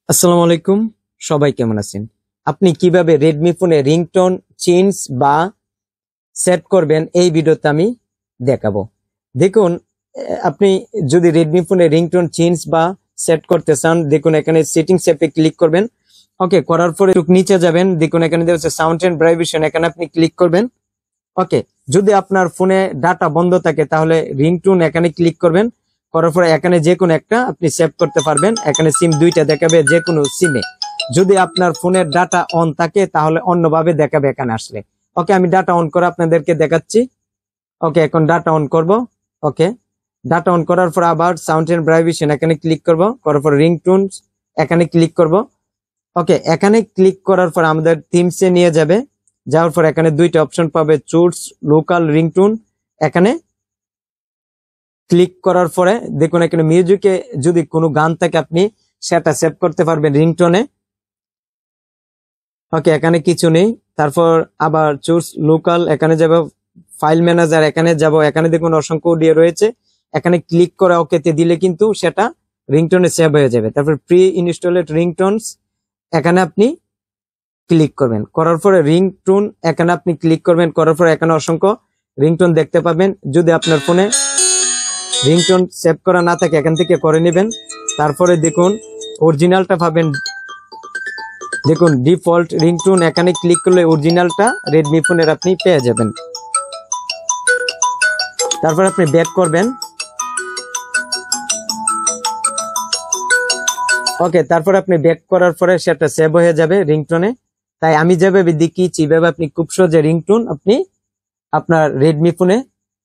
আসসালামু আলাইকুম, সবাই কেমন আছেন? আপনি কিভাবে রেডমি ফোনে রিংটোন চেঞ্জ বা সেট করবেন এই ভিডিওতে আমি দেখাবো। দেখুন, আপনি যদি রেডমি ফোনে রিংটোন চেঞ্জ বা সেট করতে চান, দেখুন এখানে সেটিংস অ্যাপে ক্লিক করবেন। ওকে, করার পরে একটু নিচে যাবেন, দেখুন এখানে দেওয়া আছে সাউন্ড এন্ড ভাইব্রেশন, এখানে আপনি ক্লিক করবেন। ওকে, যদি আপনার ফোনে ডাটা বন্ধ থাকে তাহলে রিংটোন এখানে ক্লিক করবেন। করার পরে এখানে যে কোনো একটা আপনি সেভ করতে পারবেন। এখানে সিম দুইটা দেখাবে, যে কোনো সিমে। যদি আপনার ফোনের ডাটা অন থাকে তাহলে অন্যভাবে দেখাবে এখানে আসলে। ওকে, আমি ডাটা অন করে আপনাদেরকে দেখাচ্ছি। ওকে, এখন ডাটা অন করব। ওকে, ডাটা অন করার পর আবার সাউন্ড এন্ড ভাইব্রেশন এখানে ক্লিক করব। করার পর রিংটোন এখানে ক্লিক করব। ওকে, এখানে ক্লিক করার পর আমাদের থিমসে নিয়ে যাবে। যাওয়ার পর এখানে দুইটা অপশন পাবে, চুজ লোকাল রিংটোন। এখানে ক্লিক করার পরে দেখুন এখানে মিউজিকে যদি কোনো গান থাকে আপনি সেটা সেভ করতে পারবেন রিংটোনে। ওকে, এখানে কিছু নেই। তারপর আবার চুজ লোকাল, এখানে যাব ফাইল ম্যানেজার, এখানে যাব। এখানে দেখুন অসংখ্য অডিও রয়েছে, এখানে ক্লিক করে ওকেতে দিলে কিন্তু সেটা রিংটোনে সেভ হয়ে যাবে। তারপর প্রি ইনস্টলেড রিংটোনস এখানে আপনি ক্লিক করবেন। করার পরে রিংটোন এখানে আপনি ক্লিক করবেন। করার পরে এখানে অসংখ্য রিংটোন দেখতে পাবেন। যদি আপনার ফোনে রিংটোন সেভ করা না থাকে এখান থেকে করে নেবেন। তারপরে দেখুন অরিজিনালটা পাবেন। দেখুন ডিফল্ট রিংটোন, এখানে ক্লিক করলে অরিজিনালটা রেডমি ফোনের আপনি পেয়ে যাবেন। তারপর আপনি ব্যাক করবেন। ওকে, তারপর আপনি ব্যাক করার পরে সেটা সেভ হয়ে যাবে রিংটোনে। তাই আমি যেভাবে দেখিয়েছি এইভাবে আপনি খুব সহজে রিংটোন আপনি আপনার রেডমি ফোনে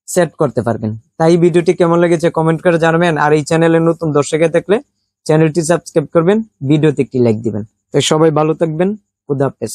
সেট করতে পারবেন। তাই ভিডিওটি কেমন লেগেছে কমেন্ট করে জানাবেন। আর এই চ্যানেলে নতুন দর্শক থাকলে চ্যানেলটি সাবস্ক্রাইব করবেন, ভিডিওতে একটি লাইক দিবেন। তাই সবাই ভালো থাকবেন, খুদা হাফেজ।